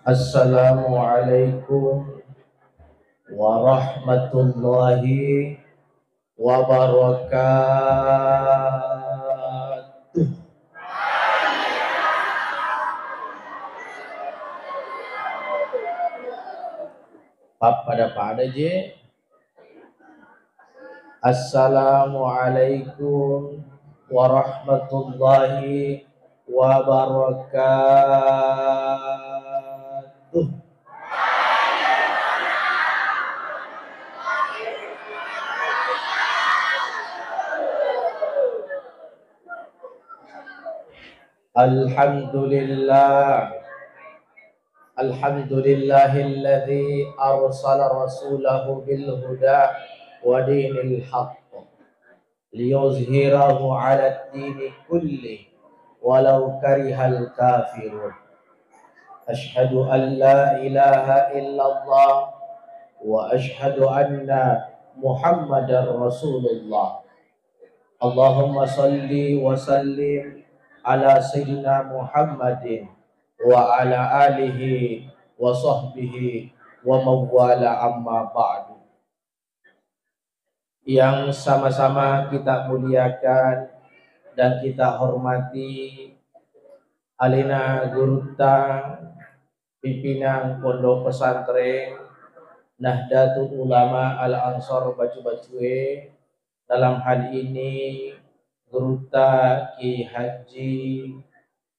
Assalamualaikum warahmatullahi wabarakatuh. Pada je. Assalamualaikum warahmatullahi wabarakatuh. Alhamdulillah. Alhamdulillahilladzi arsala rasulahu bil huda wa dinil haqq liyuzhirahu 'ala ad-dini kulli walau karihal kafirun. Asyhadu an la ilaha illallah wa asyhadu anna Muhammadar Rasulullah. Allahumma salli wa sallim ala sayyidina Muhammadin wa ala alihi wa sahbihi wa mawala amma ba'du. Yang sama-sama kita muliakan dan kita hormati alina gurutta pimpinan Pondok Pesantren Nahdlatul Ulama Al-Ansar Bacu-Bacue, dalam hal ini Gurutta Ki Haji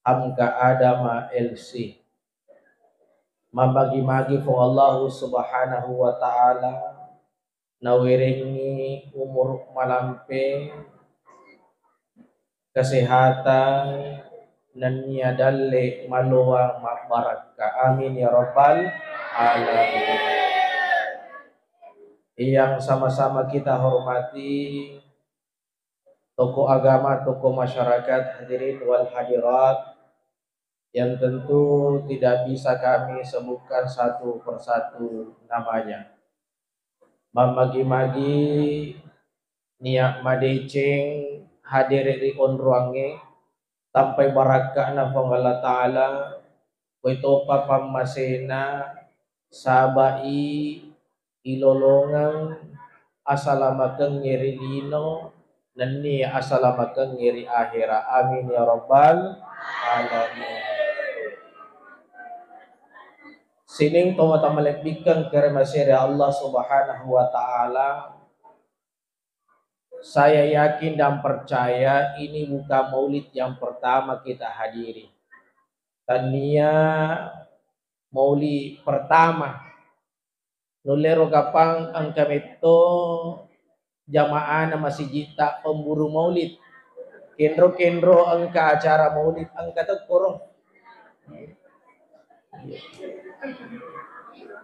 Hamka Adama LC. Mabagi-magi fu Allah subhanahu wa ta'ala nawiringi umur malampe, kesehatan dan niadalle maluang mabaraka. Amin ya rabbal alamin. Yang sama-sama kita hormati tokoh agama, tokoh masyarakat, hadirin wal hadirat, yang tentu tidak bisa kami sebutkan satu persatu namanya. Mamagi-magi niak madeceng hadir di onruange sampai barakah na Allah Ta'ala kuitopa pamasena sabai ilolongang asalamakeng ngiri lino nani asalamakeng ngiri akhira. Amin ya rabbal alamin. Sining tomata malekbikan kermasiri Allah subhanahu wa ta'ala. Saya yakin dan percaya ini bukan maulid yang pertama kita hadiri. Tania maulid pertama nulero kapang ang kamito jamaah na masijita pemburu maulid. Kendro-kendro ang ka acara maulid ang katagpuro.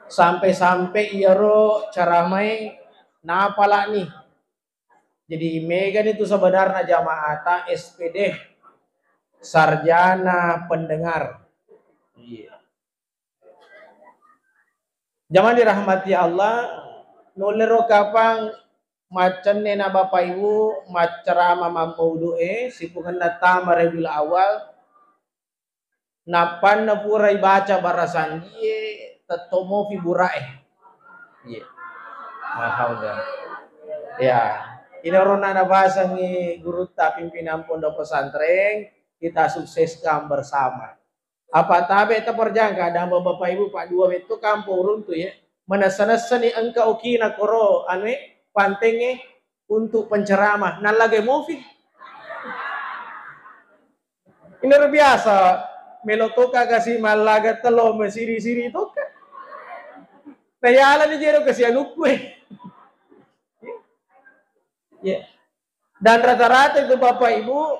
Sampai-sampai iaro caramai napala nih. Jadi Megan itu sebenarnya jamaah SPD sarjana pendengar. Zaman dirahmati Allah, nulero kapang macan na bapak ibu macarama mamaudu'e sipungan na tama Rabiul Awal napan na puray baca barasan ye tatomo figurae. Mahal dah. Ya, inarona na nabasa ni Gurutta pimpinan Pondok Pesantren, kita sukseskan bersama. Apa tabe ta perjangka ada bapak ibu pak dua itu kampung runtu ya. Manasa-nasa ni angka okina koro ane pantenge untuk penceramah. Nalagay movie. Ini luar biasa. Melotoka kasi malaga talo mesiri-siri toka. Nayala ni jero kasi anukwe. Ya. Dan rata-rata itu bapak ibu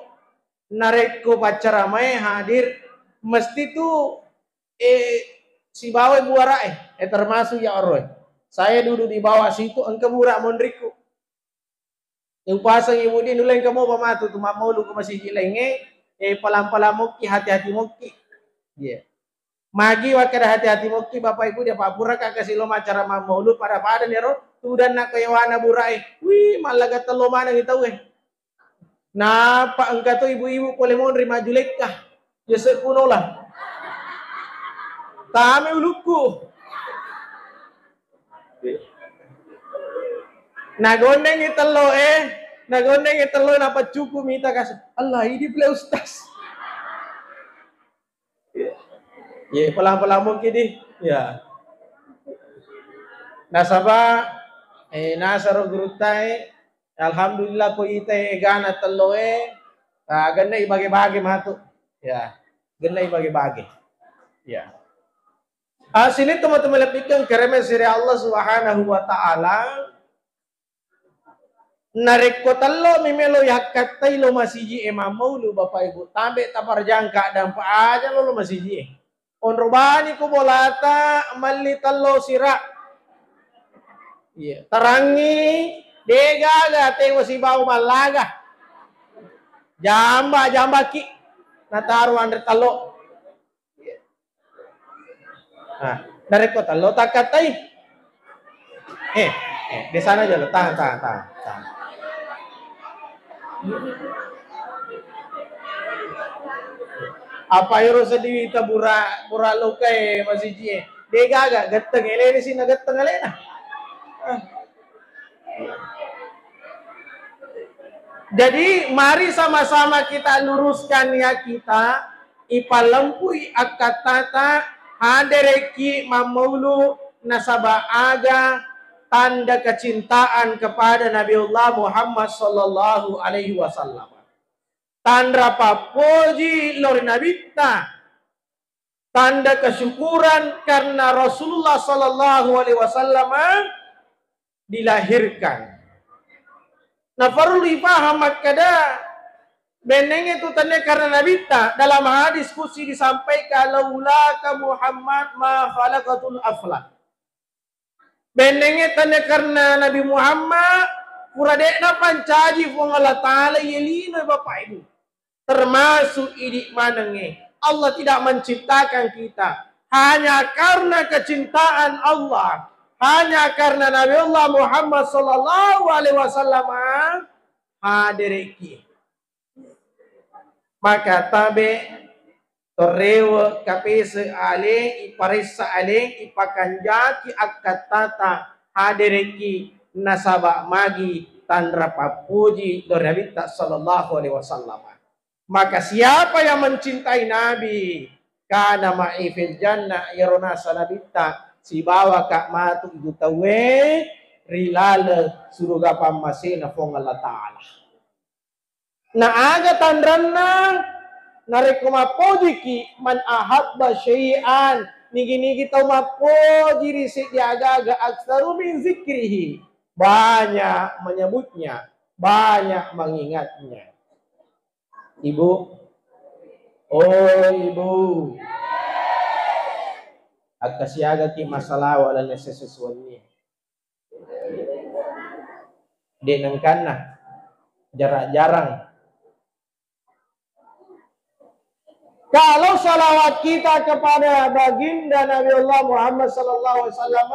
nareko pacaramai hadir mesti tu si bawah buara termasuk ya orang. Saya duduk di bawah situ engke burak mondriku. Yang pasang ibu di nuleng kamu pamatu tu mau lu ke masih gilenge palam-palam moki hati-hati moki. Ya. Magi wakada hati-hati moki bapak ibu dia pak burak kasih lo acara maulu pada nih ro sudah nak kewana burai. Wih malaga telo mana kita Napa engkau tu ibu-ibu boleh mau nerima julekah? Ya sepuno lah. Tame uluku. Nagondeng itelo nagondeng itelo na pacuku minta kasih. Allah ini beliau ustaz. Ya, pelan-pelan mungkin deh. Ya. Nasaba nasaro gurutai alhamdulillah ko ite gana telo ganda ibagi-bagi matu. Ya. Ganda ibagi-bagi. Ya. Sini teman-teman lepikkan kereme siri Allah Subhanahu wa taala. Narik ko talo mimelo yakat lo masiji emamau lu bapak ibu tambe taparjangka dan aja lo masiji. Onrobani ko bolata mali talo sira. Iya, terangi degaga tengok si bau malaga. Jamba ki nataru andre talo. Nah, dari kota lo tak katai. Di sana aja lo, tahan. Apa yoro sedih kita pura lo kayak masih cie. Dega agak geteng ele sih na geteng ele na. Jadi mari sama-sama kita luruskan niat kita. Ipalempui akatata hadereki mamulu nasaba aga tanda kecintaan kepada Nabiullah Muhammad sallallahu alaihi wasallam. Tanda papoji lori nabita. Tanda kesyukuran karena Rasulullah sallallahu alaihi wasallam dilahirkan. Nah, perlu dipaham kada beneng itu tanda karena nabita dalam hadis kursi disampaikan laulaka Muhammad ma khalaqatul aflak. Benengnya tanda karena Nabi Muhammad puradekna pancaji fong Allah Ta'ala yelina Bapak Ibu. Termasuk idik manenge. Allah tidak menciptakan kita. Hanya karena kecintaan Allah. Hanya karena Nabi Allah Muhammad sallallahu alaihi wasallam hadiriki. Maka tabe torewa kapese ale iparisa ale ipakanjaki akatata hadiriki nasaba magi tandra papuji dari Nabi sallallahu alaihi wasallam. Maka siapa yang mencintai Nabi kana ma'i fil jannah yarona sanabita si bawa kak matu ibu tawe rilale surga pamasina fong Allah Ta'ala. Na aga tandranna narik mapoji ki man ahabba syai'an nigi-nigi tau mapoji risik diaga-aga aksaru min zikrihi. Banyak menyebutnya, banyak mengingatnya. Ibu, oh ibu, agak siaga ki masalah wala sesuatu. Denengkanlah jarang. Kalau salawat kita kepada baginda Nabi Allah Muhammad sallallahu alaihi wasallam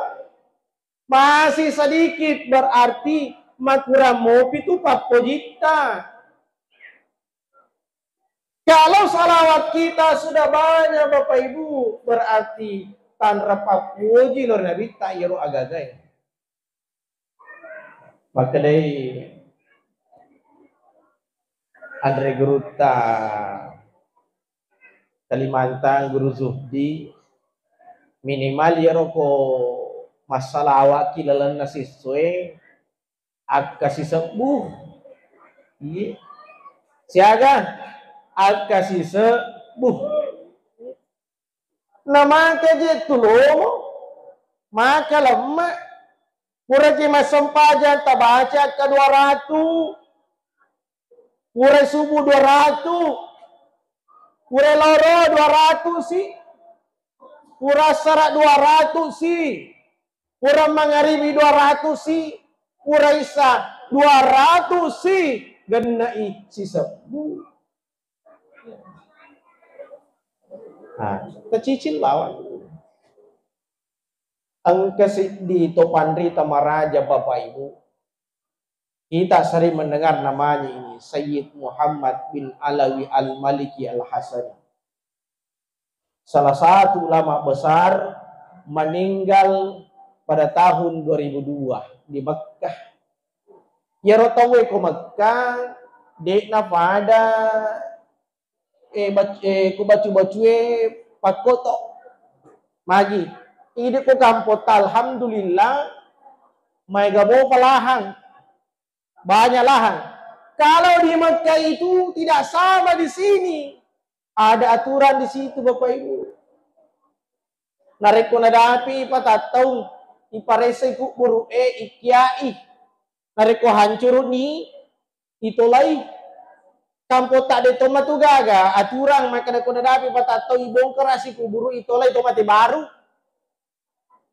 masih sedikit berarti makura mopi itu papojita. Kalau salawat kita sudah banyak Bapak Ibu, berarti tanra papuji lor Nabi tak yero agagai. Maka dari Andre Guruta Kalimantan Guru Zuhdi minimal yero ko masalah awak kilalan nasiswe kasih sembuh. Iya. Siaga kasih sembuh. Nama kaje tulung maka lemah pura kima sempajan tabaca ke 200 pura subuh 200 pura loro 200 sih pura sarak 200 sih pura mangaribi 200 sih pura isa 200 sih genai si sembuh. Nah, kecicil lawan. Ang kasi di Topandri Tamaraja Bapak Ibu. Kita sering mendengar namanya ini Sayyid Muhammad bin Alawi Al-Maliki Al-Hasani. salah satu ulama besar, meninggal pada tahun 2002 di Mekkah. Ya rotawe ko Mekkah, dek na pada ku bacu pakoto magi. Ini ko kampot alhamdulillah may gabo palahang. Banyak lahan. Kalau di Mekkah itu tidak sama di sini. Ada aturan di situ Bapak Ibu. Narik ko nadapi patatong iparese ku buru ikyai. Narik ko hancur ni itolay. Kampo tak de toma tu gaga aturan maka ko nadapi patatong ibongkar si kuburu itolay tomate baru.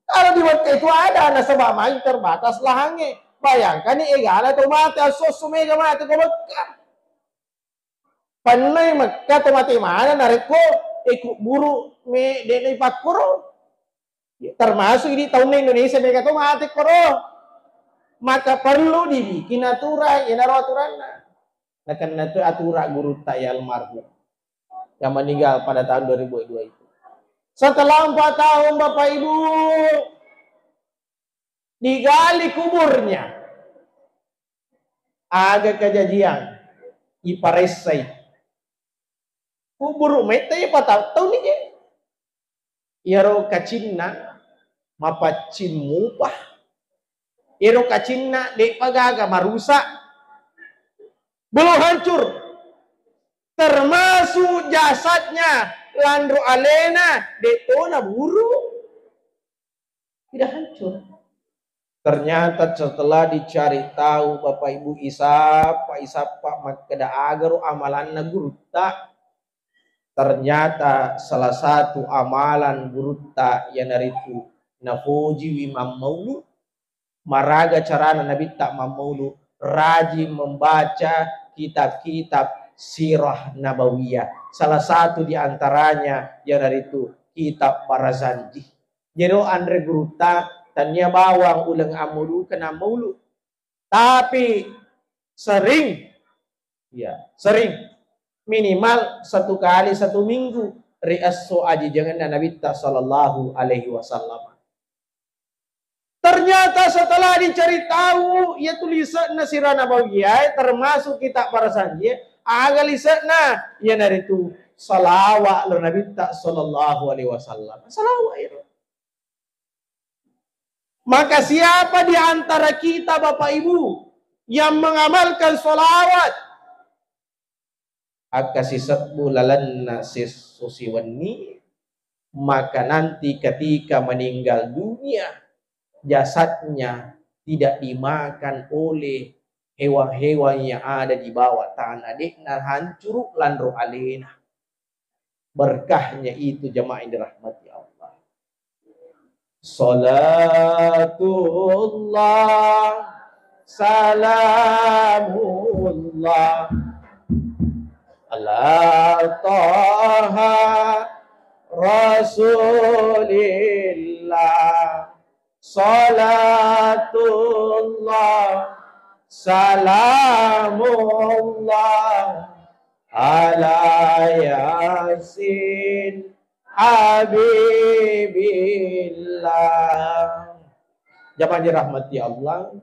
Kalau di Mekkah itu ada nasabah main terbatas lahannya. Bayangkan ni egala tomate asos mega mate ko Mekkah. Panay Mekkah tomate mana narik ko ikut buru me de pakuro. Termasuk di tahun Indonesia mereka tuh mati koro, maka perlu dibikin aturan, ya naruh aturan. Nah karena itu aturan guru Tayal almarhum yang meninggal pada tahun 2002 itu. Setelah 4 tahun Bapak Ibu digali kuburnya, agak kejadian iparesai kubur mete ya patah tahun ini. Iro kacinna mapacin mupah. Iro kacinna de pagaga marusak. Belum hancur. Termasuk jasadnya Landro Alena detona buru. Tidak hancur. Ternyata setelah dicari tahu Bapak Ibu Pak makada agaru amalan nagurutta. Ternyata salah satu amalan gurutta yang dari itu nafuji wimam maulu maraga carana nabi tak maulu rajin membaca kitab-kitab sirah nabawiyah. Salah satu diantaranya yang dari itu kitab Barazanji. Jadi Andre gurutta tanya bawang ulang amulu kena maulu. Tapi sering minimal 1 kali 1 minggu riasso aji jangan Nabi sallallahu alaihi wasallam. Ternyata setelah dicari tahu ya tulisan sirah nabawiyah termasuk kitab Barazanji agak lisanna ya dari itu salawat Nabi sallallahu alaihi wasallam. Salawat itu. Maka siapa di antara kita Bapak Ibu yang mengamalkan salawat akasisat bulalan nasis sosiwani, maka nanti ketika meninggal dunia jasadnya tidak dimakan oleh hewan-hewan yang ada di bawah tanah dekna hancur landro alena. Berkahnya itu jemaah yang dirahmati Allah. Salatullah salamullah ala taha rasulillah salatullah salamullah ala yasin habibillah. Jamaah dirahmati Allah,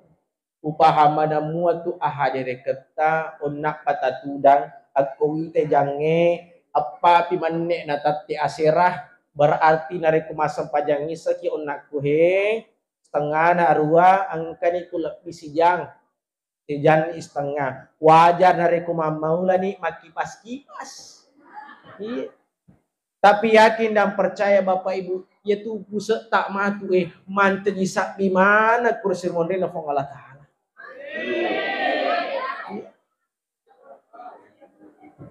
upahama muatu ahadere keta unnak patatudang aku ite jange apa pimanne natati asirah berarti nari kumasam pajangi seki unnak kuhe setengah na arua angkani kulak pisijang tijan setengah wajar nari kumamaulani makipas-kipas. Tapi yakin dan percaya Bapak Ibu yaitu pusat tak matu manten isak di mana kursi monde na fong Allah Ta'ala.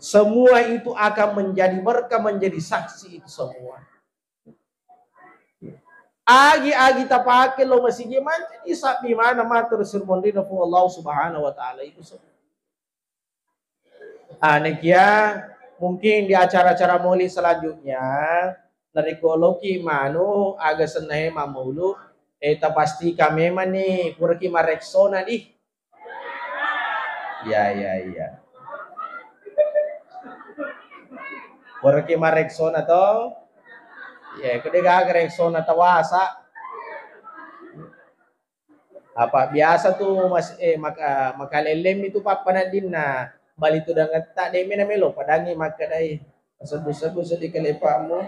Semua itu akan menjadi berkah, menjadi saksi itu semua. Agi tapake lo masih manten isak di mana matur sirmonde na fong Allah Subhanahu wa Ta'ala itu semua. Anekia mungkin di acara-acara maulid selanjutnya narikologi manu agak senai mamulu pasti kami mani kurki mareksona di ya kurki mareksona toh Ya, kede gaga sona tawasa. Apa biasa tuh mas makalelem itu papanadin na bali tu dengan tak demi na melo padangi makadai sebus-sebus di kelepamu.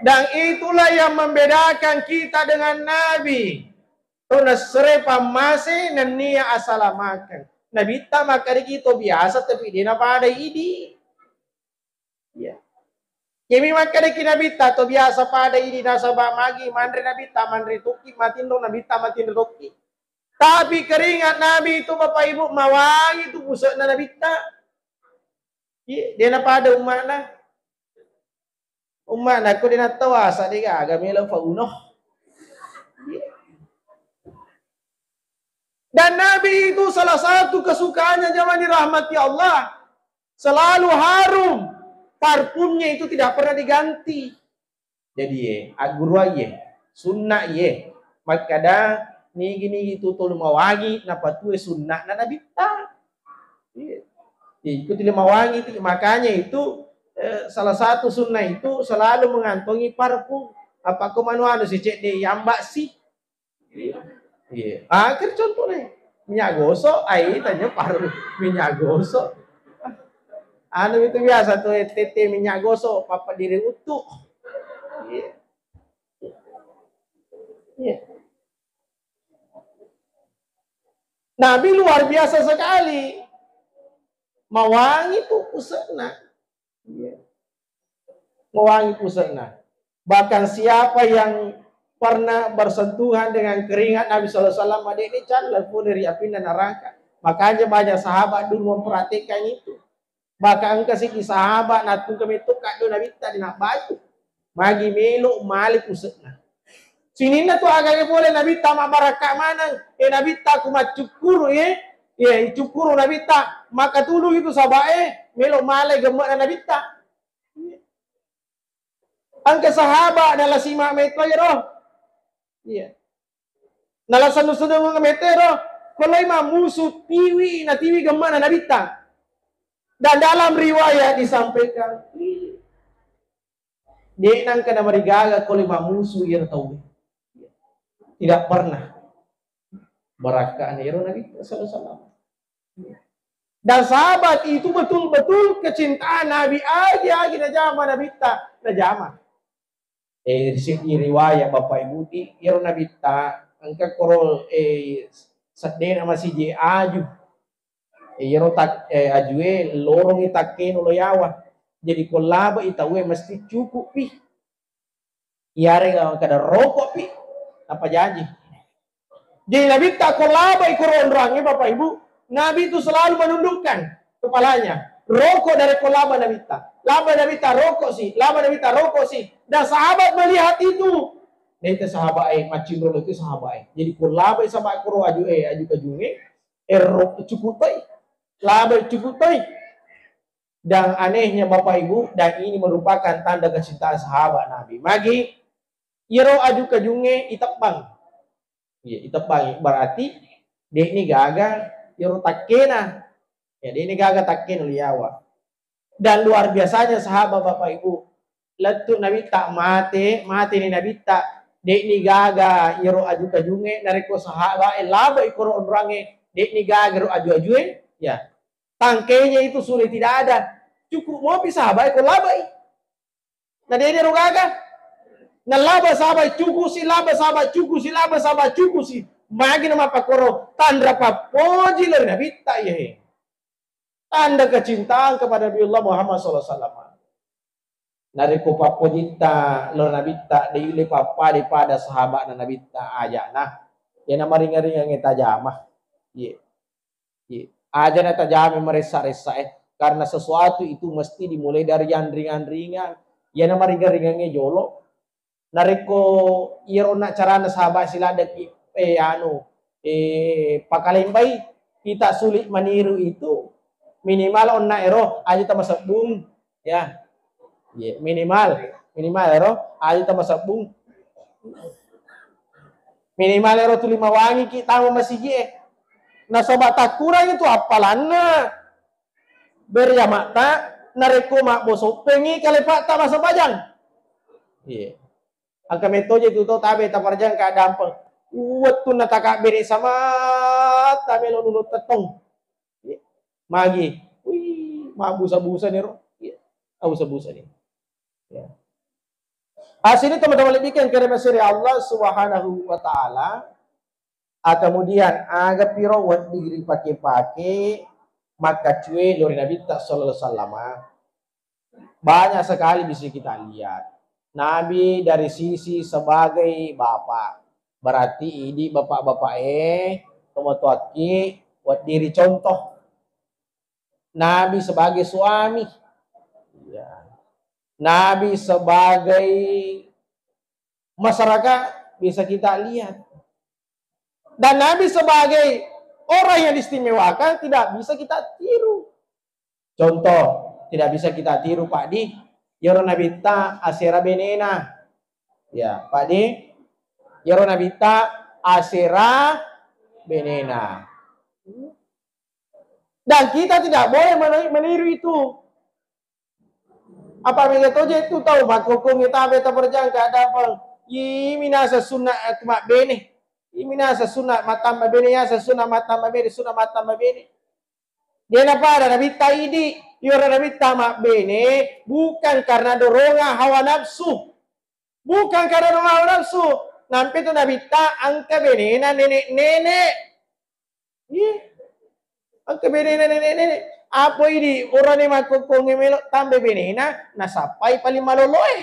Dan itulah yang membedakan kita dengan Nabi. Tuna serepa masih nania asalamakan. Nabi tak makari kita biasa tapi dia pada idi. Ya. Kami makari kita Nabi tak to biasa pada idi nasabah magi mandri Nabi tak mandri tuki matindo Nabi tak matindo tuki. Tapi keringat Nabi itu Bapak Ibu mawangi itu pusat na Nabi tak. Ya, dia pada umat na. Umat na ko din natawa sa dia agami lang pauno. Dan Nabi itu salah satu kesukaannya zaman dirahmati Allah. Selalu harum. Parfumnya itu tidak pernah diganti. Jadi guru ye, sunnah ye. Makada ni gini itu tolu mawangi napa tuwe sunnah na Nabi ta. Itu tidak mawangi makanya itu salah satu sunnah itu selalu mengantongi parfum. Apa kau manuanu si cek de yambak sih. Iya. Akhir contohnya minyak gosok, air tanya paru minyak gosok. Anu itu biasa tuh tete minyak gosok, papa diri utuh. Iya. Iya. Nabi luar biasa sekali. Mawangi tuh pusatna. Iya. Mawangi pusatna. Bahkan siapa yang pernah bersentuhan dengan keringat Nabi SAW, ini jangan pun dari api dan neraka. Makanya banyak sahabat dulu memperhatikan itu. Bahkan kasih sahabat natu kami tu kado Nabi tadi nak baju. Magi melo malik usutna. Sini na tu agaknya boleh Nabi tak mabaraka mana. Nabi tak kumat cukur cukur Nabi tak. Maka tulu itu sahabat melo malik gemak Nabi tak. Angka sahabat adalah simak metro ya roh. Iya. Nalasan sudah mengemetero, kalau imam musuh tiwi na tiwi gemana nabita. Dan dalam riwayat disampaikan, dia nang kena marigaga kalau imam musuh yang tahu. Tidak pernah berakaan hero Nabi sallallahu. Dan sahabat itu betul-betul kecintaan Nabi aja na jama nabita na jama. Di riwayat Bapak Ibu di hero nabita angka korol sadden ama si je aju yero tak ajue lorong itaken ulo yawa jadi kolaba itawe mesti cukup pi yare kada rokok pi apa janji jadi Nabi tak kolaba ikoron orangnya Bapak Ibu Nabi itu selalu menundukkan kepalanya rokok dari kolaba Nabi tak laba Nabi tak rokok sih laba Nabi tak rokok sih dan sahabat melihat itu nete sahabat macam rolo itu sahabat jadi kolaba sama koro aju kajunge rokok cukup laba cukup dan anehnya Bapak Ibu dan ini merupakan tanda kecintaan sahabat Nabi magi iro aju kajunge itapang ya itapang berarti dia ini gagal iro takena ya dia ini gagal taken liawa dan luar biasanya sahabat Bapak Ibu letu Nabi tak mati ni Nabi tak dia ini gagal iro aju kajunge nariko sahabat laba ikoro onrange dia ini gagal iro aju ya tangkainya itu sulit tidak ada cukup mau sahabat ikut labai nah dia ini gagal nah laba sahabat cukup si laba sahabat cukup si laba sahabat cukup si magi nama pakoro tanda papoji dari Nabi tak ya tanda kecintaan kepada Nabi Allah Muhammad SAW nariko papojita lo Nabi tak diile papa daripada sahabat Nabi tak aja nah ya nama ringan-ringan kita jamah iya aja na tajami meresa-resa karena sesuatu itu mesti dimulai dari yang ringan-ringan ya nama ringan-ringannya jolo nariko irona carana sahabat sila deki pakalimbai kita sulit meniru itu minimal onna ero aja tamasak bung ya minimal ero aja tamasak bung minimal ero tu lima wangi kita masih nah sobat tak kurang itu apalana Beria mata nareko mak bosok pengi kale pak ta masa pajang. Iya. Angka metoje tu tabe ta parjang ka dampeng. Uwet tu nataka beri sama tabe lo nunut tetong. Magi. Wih, mak busa-busa nih ro. Iya. Busa-busa nih. Ya. Sini teman-teman lebihkan kerana siri Allah Subhanahu wa taala. Kemudian aga piro wat digri pakai maka cuy dari Nabi sallallahu alaihi wasallam. Banyak sekali bisa kita lihat. Nabi dari sisi sebagai bapak. Berarti ini bapak-bapak tomotuaki buat diri contoh. Nabi sebagai suami. Ya. Nabi sebagai masyarakat bisa kita lihat. Dan Nabi sebagai orang yang diistimewakan tidak bisa kita tiru. Contoh, tidak bisa kita tiru Pak Di. Yoro Nabita asera benena. Ya, Pak Di. Yoro Nabita asera benena. Dan kita tidak boleh meniru itu. Apa mengetahui itu tahu makukung kita beta berjangka ada bang. Minasa sunnah atma bene. Minasa sunnah matam bene ya sunnah matam bene sunnah matam bene. Dia apa ada Nabi taidi, yora Nabi tamak bene bukan karena dorongan hawa nafsu. Bukan karena dorongan hawa nafsu. Nampi tu Nabi ta angka bene na nenek-nenek. Iya. Angka bene na nenek-nenek. Apa ini orang yang makukung melok tambe bene na sapai paling maloloy.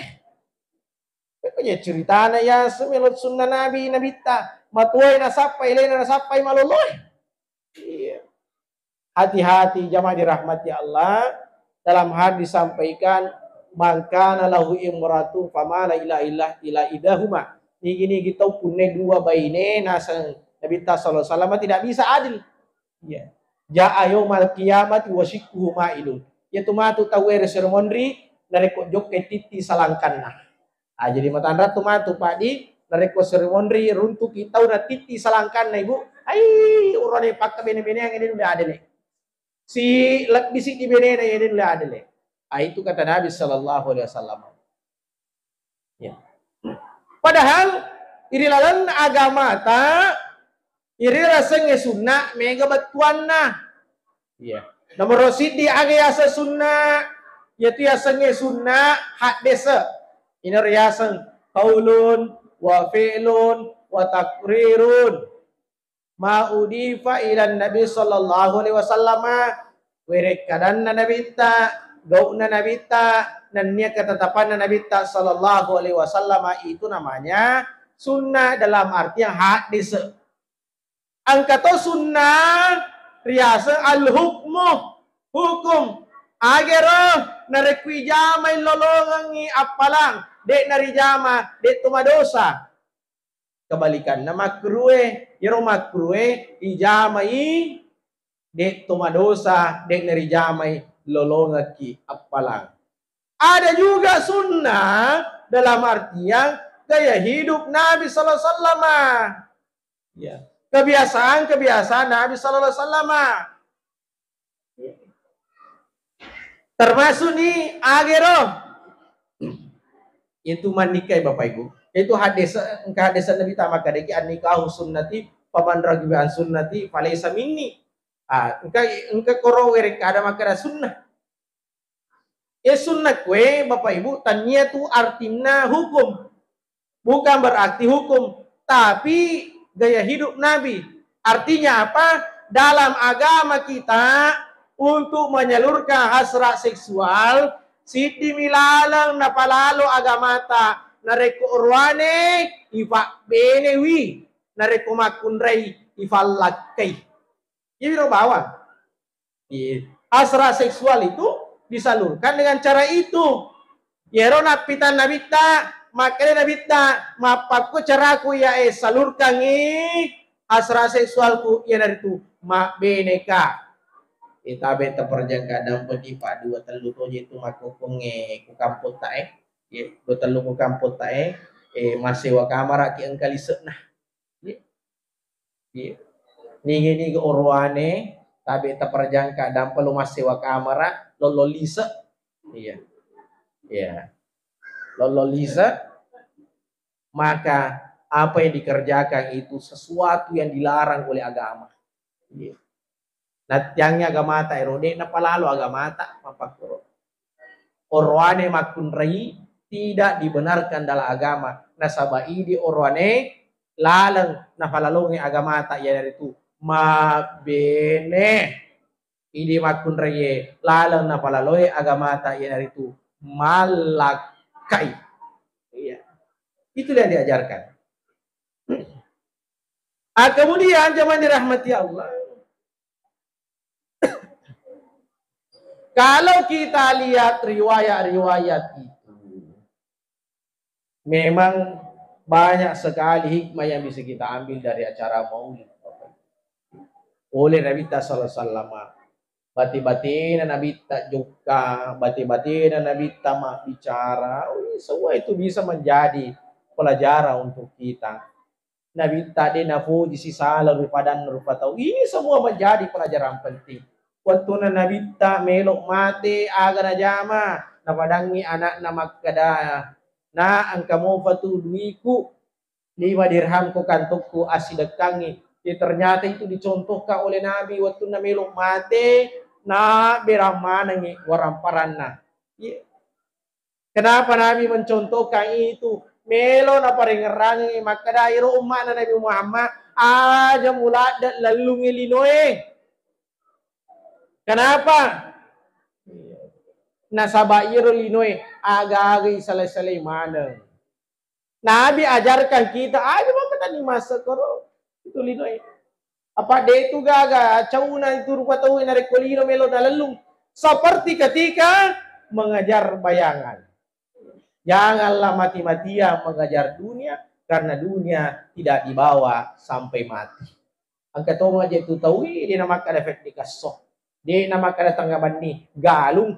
Kaya cerita na ya semelot sunnah Nabi ta. Matuai nasapai, lena nasapai maloloy. Iya. Hati-hati jamaah dirahmati Allah. Dalam hadis disampaikan, maka lahu imratu famala ila idahuma. Ini kita punya dua baine nasang Nabi sallallahu alaihi wasallam tidak bisa adil. Iya. Ja'a yaumal qiyamati wa shikkuhu ma'ilun. Yaitu matu tawere seremondri nareko jok titi salangkanna. Jadi matandra tu matu Pak Di nareko seremondri runtuk kita udah titi salangkan na ibu. Ai urane pakka bene-bene yang ini udah ada nih. Si bisik di bene na ini udah ada nih. Itu kata Nabi sallallahu alaihi wasallam. Ya. Padahal irilalan agama ta iri rasanya sunnah mega batuan nah. Iya. Nomor sidi aga asa sunnah yaitu asanya sunnah hak desa. Ini riasan qaulun wa fi'lun wa takrirun ma udifa ila Nabi sallallahu alaihi wasallam werek kadanna Nabi ta gauna Nabi ta dan niat ketetapan Nabi ta sallallahu alaihi wasallam itu namanya sunnah dalam arti yang hak desa. Angkato sunnah riasa al-hukmu hukum agero narekwi jamay lolongangi apalang dek narijama dek tumadosa kebalikan na makruhe yero makruhe ijamai dek tumadosa dek narijamai lolongaki apalang. Ada juga sunnah dalam artian gaya hidup Nabi sallallahu alaihi wasallam. Ya. Kebiasaan Nabi sallallahu alaihi wasallam. Termasuk nih agero. Itu manikai Bapak Ibu. Itu hadis Nabi tamak kadeki an-nikahu sunnati paman ragibi an sunnati falaysa minni. Engka koro werek ada makara sunnah. Sunnah kue Bapak Ibu tanya tu artinya hukum. Bukan berarti hukum, tapi gaya hidup Nabi. Artinya apa? Dalam agama kita untuk menyalurkan hasrat seksual siti milalang napalalo agamata nareko urwane ifa benewi nareko makunrai ifalakai. Ini bawa. Hasrat seksual itu disalurkan dengan cara itu. Yero napitan nabita makanya nabita mapakku caraku ya salurkan hasrat seksualku ya dari itu mak beneka. Kita beta perjangka dan pedipa dua telu toje itu makukung ku kamput tae. Dua telu ku kamput tae masih wa kamera ki engkali seunah. Ni ke orwane Tabi taperjangka dan perlu masih wa kamera lololisa. Iya. Iya. Lololisa, maka apa yang dikerjakan itu sesuatu yang dilarang oleh agama. Iya. Nah, tiangnya agama ta erode na palalo agama ta papakuro. Orwane makun rai tidak dibenarkan dalam agama. Nasabai di orwane lalang na palalongi agama ta ya dari itu mabene idi makun rai lalang na palaloi agama ta ya dari itu malakai. Iya. Itu yang diajarkan. Kemudian zaman dirahmati Allah. Kalau kita lihat riwayat-riwayat itu, memang banyak sekali hikmah yang bisa kita ambil dari acara maulid oleh Nabi sallallahu alaihi wasallam. Bati-batina Nabi tak juga, bati-batina Nabi tak mak bicara. Semua itu bisa menjadi pelajaran untuk kita. Nabi tak denafu di sisa lalu padan rupa tahu. Ini semua menjadi pelajaran penting. Waktu na Nabi tak melok mati agana jama na padangi anak na makkada na ang kamu fatu duiku 5 dirham ko kantukku asidakangi. Ternyata itu dicontohkan oleh Nabi waktu na melok mati na beramanangi waramparanna. Kenapa Nabi mencontohkan itu? Melo na paringerangi makkada iro umma na Nabi Muhammad aja mula lalu ngilinoe. Kenapa? Nasabairo linoy aga-aga salay-salay mana. Nabi ajarkan kita aja mo kata ni masa koro itu linoy. Apa de itu gaga cauna itu rupa tahu na rekolino melo dalalung seperti ketika mengajar bayangan. Janganlah mati-matian mengajar dunia karena dunia tidak dibawa sampai mati. Ang katong aja itu tahu ini nama kada efek dikasok. Di nama kada tanggapan ni galung.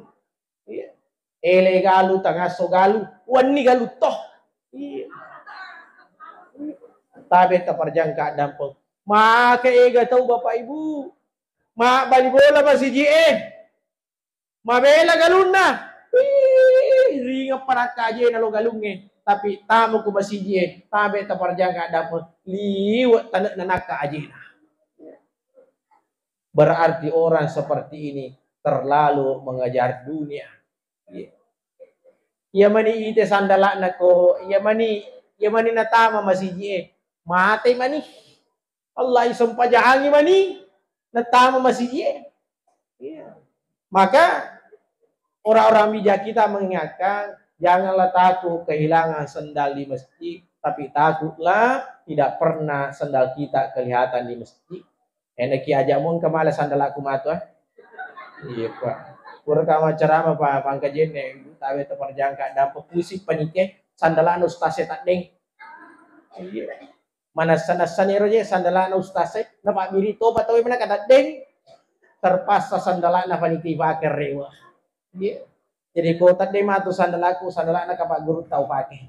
Iya. Ele galu tangaso galu. Wani galu toh. Iya. Tabi taparjangka dampol. Maka ega tahu Bapak Ibu. Ma bali bola masih GE. Mabela galun na. Ringa para kaje na lo galungnya. Tapi tamu ko masih GE. Tabi taparjangka dampol. Liwat tanak nanaka aje na. Berarti orang seperti ini terlalu mengajar dunia. Ya mani ite sandala nako, ya mani natama masiji mate mani. Allah isam pajahangi mani natama masiji. Maka orang-orang bijak kita mengingatkan janganlah takut kehilangan sandal di masjid, tapi takutlah tidak pernah sandal kita kelihatan di masjid. Enaki aja mun kamala sandal aku matu iya pak pura kama ceramah pak pangkajen ne tawe terperjangka dan pusik panike sandalan ustase tak deng iya mana sanero je sandalan ustase na pak biri to patawe mana kata deng terpaksa sandalan na panike pakai rewa iya jadi kota de matu sandalaku sandalan na kapak guru tahu pakai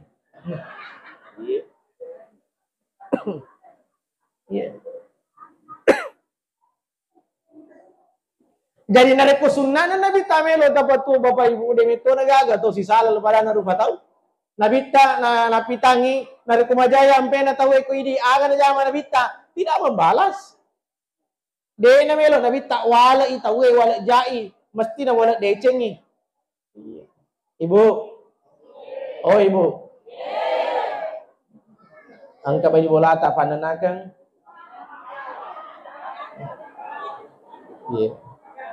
iya iya. Jadi nareko sunnah na Nabi tamelo dapat tu Bapak Ibu demito nagaga to si salal para na rupa tau. Nabita na napitangi nareko majaya ampe na tawe ko idi aga na jama nabita tidak membalas. De na melo nabita wala itawe wala jai mesti na wala decengi. Ibu. Oh Ibu. Angka baju bola ta pananakan. Iya.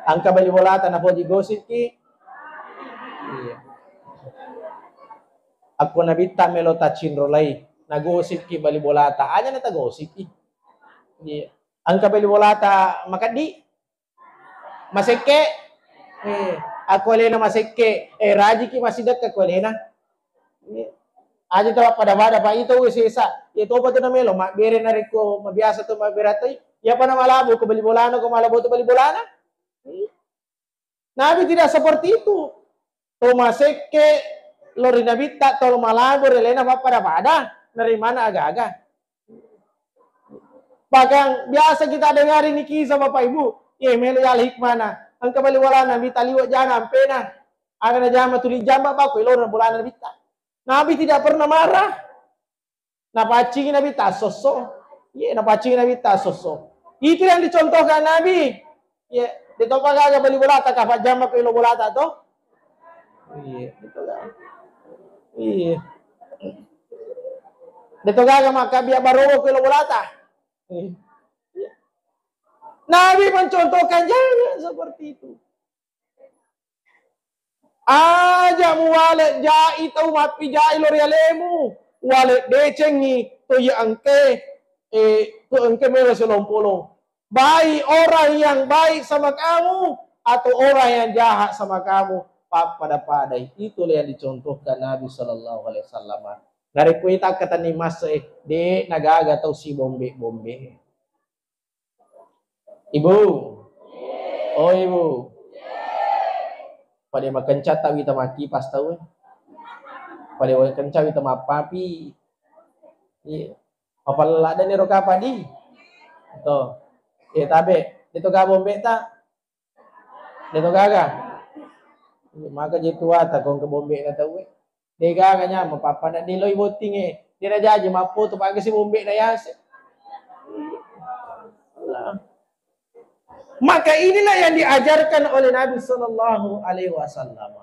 Angka bali bolata na po di gosip ki. Iya. Ako nabita melo tachin rolay. Nagosip ki bali bolata. Anya na tagosip ki. Iya. Angka bali bolata makadi. Maseke. Ako lena maseke. Raji ki masidak ka lena. Iya. Aja tawa pada pa ito usisa. Ito pa to na melo. Bere na riko mabiasa to mabiratoy. Ya pa na malabo ko bali bolano ko malabo to bali bolana. Nabi tidak seperti itu. Tomaseke lori Nabi tak tol malabur elena pada dari mana agak-agak. Bahkan biasa kita dengar ini kisah Bapak Ibu. melo yal hikmana. Ang kabali wala na, bita liwat jana, pena. Aga na jama tuli jamba ba, ilo na bulan na bita. Nabi tidak pernah marah. Napacing na bita, soso. Napacing na bita, soso. Itu yang dicontohkan Nabi. Dito pagaga bali bulata, kapat jamba ko ilo bulata to. Ito lang. Dito gaga makabia barowo ko ilo bulata. Nabi mencontohkan jangan seperti itu. Aja mu wale jai tau mapi jai lorialemu wale decengi to ya angke to angke melo selompolo. Baik orang yang baik sama kamu atau orang yang jahat sama kamu pada padai. Itulah yang dicontohkan Nabi sallallahu alaihi wasallam. Dari kuita kata ni mas de nagaga tau si bombe. Ibu. Oh ibu. Pada makan cata kita mati pas tahu. Pada makan cata kita mapapi. Apa lada ni roka padi? To. Tabe. Dito ka bombe ta. Dito gaga. Maka jitu ata kong ke bombe na tahu. Dega kanya mapapa na diloy voting Dia na jaji mapo to pagi si bombe na yas. Allah. Maka inilah yang diajarkan oleh Nabi sallallahu alaihi wasallam.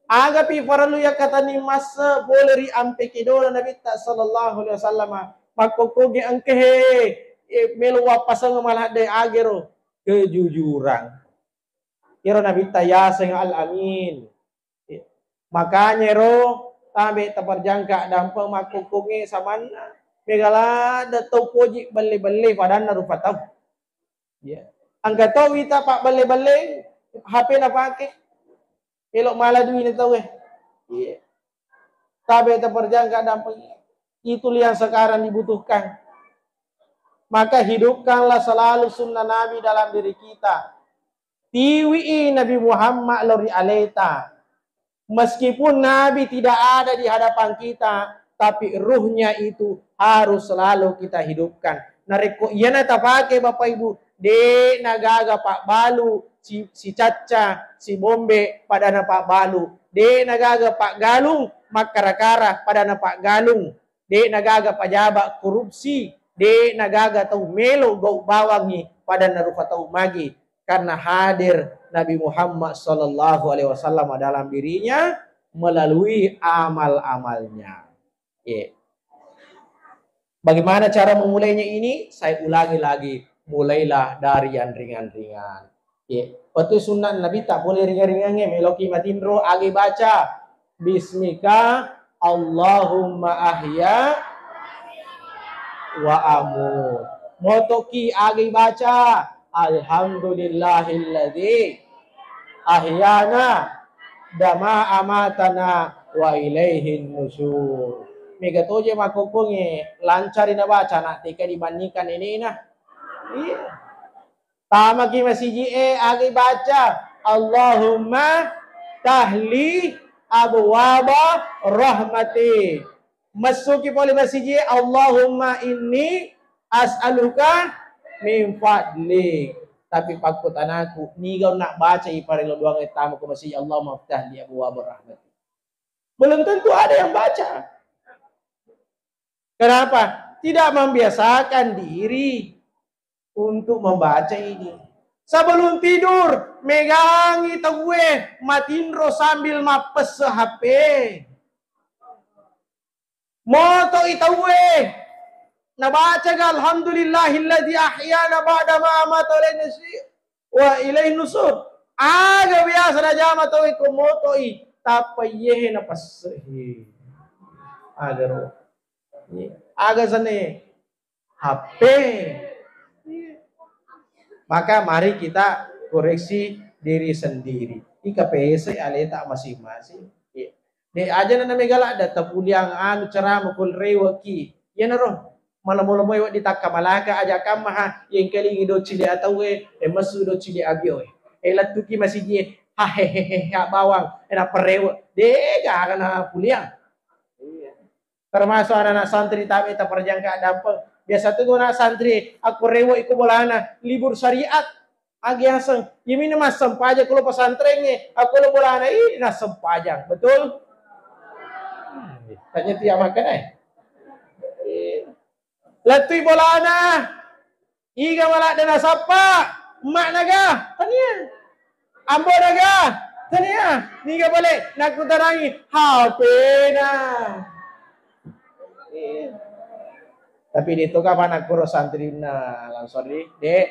Agapi paralu ya kata ni masa boleh ri ampe kidola Nabi sallallahu alaihi wasallam. Makokogi angkehe melu wapasang malah de agero kejujuran. Kira Nabi tayaseng al-amin. Makanya ro tabe taparjangka dampang makokogi samana. Megala da topoji bale-bale padana rupa tahu. Angka tahu kita pak bale-bale HP na pakai. Elok malah duit ni tahu Tabe terperjangka dampang. Itulah yang sekarang dibutuhkan. Maka hidupkanlah selalu sunnah Nabi dalam diri kita. Tiwi Nabi Muhammad lori aleta. Meskipun Nabi tidak ada di hadapan kita, tapi ruhnya itu harus selalu kita hidupkan. Nareko iya na tapake Bapak Ibu. De nagaga Pak Balu, si Caca, si Bombe pada na Pak Balu. De nagaga Pak Galung, makarakara pada na Pak Galung. De nagaga pajaba korupsi. De nagaga tau melo gau bawangi pada na rupa tau magi. Karena hadir Nabi Muhammad sallallahu alaihi wasallam dalam dirinya melalui amal-amalnya. Bagaimana cara memulainya ini? Saya ulangi lagi. Mulailah dari yang ringan-ringan. Betul sunnah Nabi tak boleh ringan-ringannya. Meloki matindro agi baca. Bismika Allahumma ahya wa amut. Motoki agi baca. Alhamdulillahilladzi ahyana dama amatana wa ilaihin nusur. Mega toje makokonge lancarin na baca nak tika dibandingkan ini nah. Tama ki masiji agi baca Allahumma tahli abwaba rahmati. Masuki poli masiji Allahumma inni as'aluka min fadli. Tapi pakutan aku nigaw nak baca iparilo doang tamu ko masiji Allahumma tahli abwaba rahmati. Belum tentu ada yang baca. Kenapa? Tidak membiasakan diri untuk membaca ini. Sebelum tidur, megangi tawe matindro sambil mapes HP. Moto itawe. Nabaca ga alhamdulillahilladzi ahyana ba'da ma amata wa ilaihi nusur. Aga biasa na jama tawe ko moto i tapayehe na pasehe. Aga sane HP. Maka mari kita koreksi diri sendiri. Ika PS aleta masing-masing. De aja na namigala ada tapuliang anu cara mukul rewaki. Yan ro. Malamulo mo di takamalaka aja kamaha yang kelingi do chile atawe masu do chile agyo. Latuki masiji ha hehehe bawang ena perewo. De ga kana puliang. Termasuk anak santri tabe ta perjangka dampeng. Biasa tuh guna santri aku rewo iku bolana libur syariat. Agi aseng, yimi mas sempajang kalau pesantrennya, aku lo bola ini nas sempajang, betul? Tanya tiap makan Latui bola na, iga wala dana sapa, mak naga, tanya, ambo naga, tanya, niga balik, nak tarangi, HP na. Tapi dito ka pa nagpuro santri na langsung di, dek.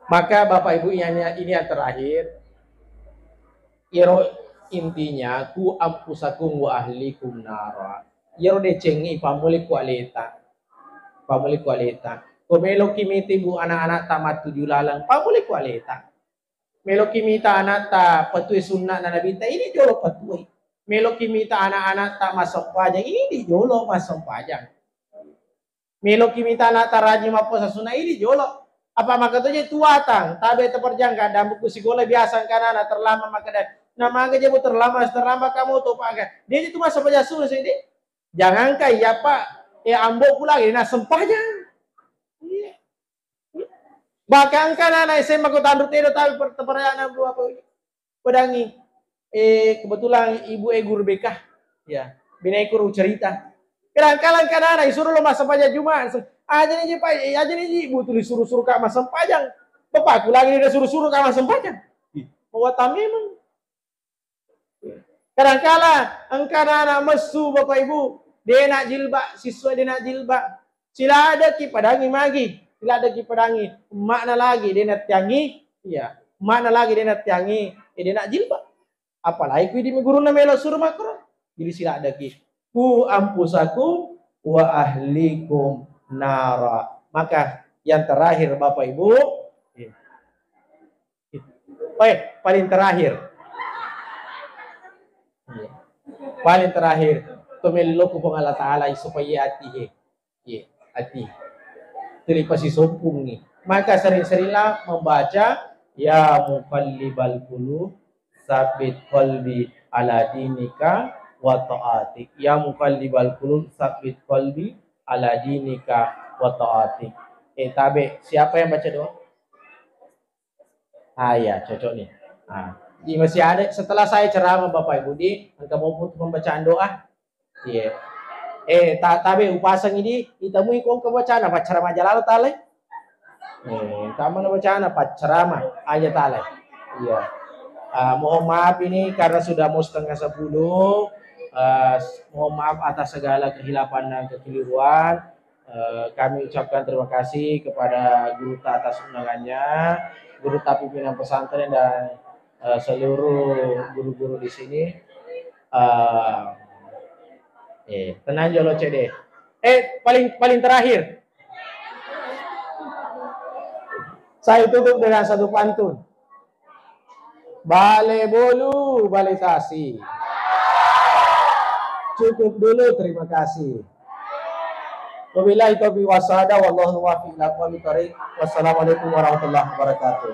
Maka Bapak Ibu ini yang terakhir. Iro intinya ku ampusakum wa ahlikum nara. Iro decengi pamuli kualeta. Pamuli kualeta. Kumelo kimiti bu anak-anak tamat 7 lalang pamuli kualeta. Melo kimita anak ta patuhi sunnah na nabi ta ini jolo patuhi. Melo kimita anak-anak ta masampajang ini di jolo masampajang. Melo kimita anak ta rajin maposa sunnah ini jolo. Apa makanya tuatang tabe terperjangka dan buku sekolah biasa karena terlama maka nama aja bu terlama kamu tuh pak dia itu masa penjasuh sih dia jangan kayak pak ambok pula lagi nah sempajang bahkan kan anak SMA aku tanduk tidak tapi pertanyaan bu apa pedangi kebetulan ibu guru BK ya bina guru cerita kadang-kadang kan anak suruh lo masa pajak Jumat aja nih pak aja nih ibu tulis suruh kak mas sempajang bapakku lagi dia suruh kak mas sempajang bahwa memang kadang-kadang engkau anak mesu bapak ibu dia nak jilbab siswa dia nak jilbab sila ada ki padangi magi sila ada ki padangi makna lagi dia nak tiangi ya makna lagi dia nak tiangi dia nak jilbab apalagi ku di guru na melo suruh makro jadi sila ada ki ku ampusakum wa ahlikum nara. Maka yang terakhir Bapak Ibu paling terakhir tumelo ko Allah Ta'ala supaya ati tuli pasi sompung ni maka sering-seringlah membaca ya muqallibal qulub sabit qalbi ala dinika wa ta'atik ya muqallibal qulub sabit qalbi ala dinika wa ta'atik. Tabe, siapa yang baca doa? Ya, cocok nih. Ini masih ada setelah saya ceramah Bapak Ibu di engkau mau pembacaan doa. Iya. Tabe upasang ini ditemui kong kebacaan apa ceramah jalal tale? Kamu bacaan apa ceramah aja tale. Iya. Mohon maaf ini karena sudah mau 9:30. Mohon maaf atas segala kehilapan dan kekeliruan. Kami ucapkan terima kasih kepada Guru Ta atas undangannya, Guru Ta pimpinan pesantren dan seluruh guru-guru di sini. Tenang jolo CD. Paling terakhir. Saya tutup dengan satu pantun. Bale bolu, bale tasi. Cukup dulu, terima kasih. Wabillahi taufiq wassalam wallahu muwaffiq ila aqwamit thoriq. Wassalamualaikum warahmatullahi wabarakatuh.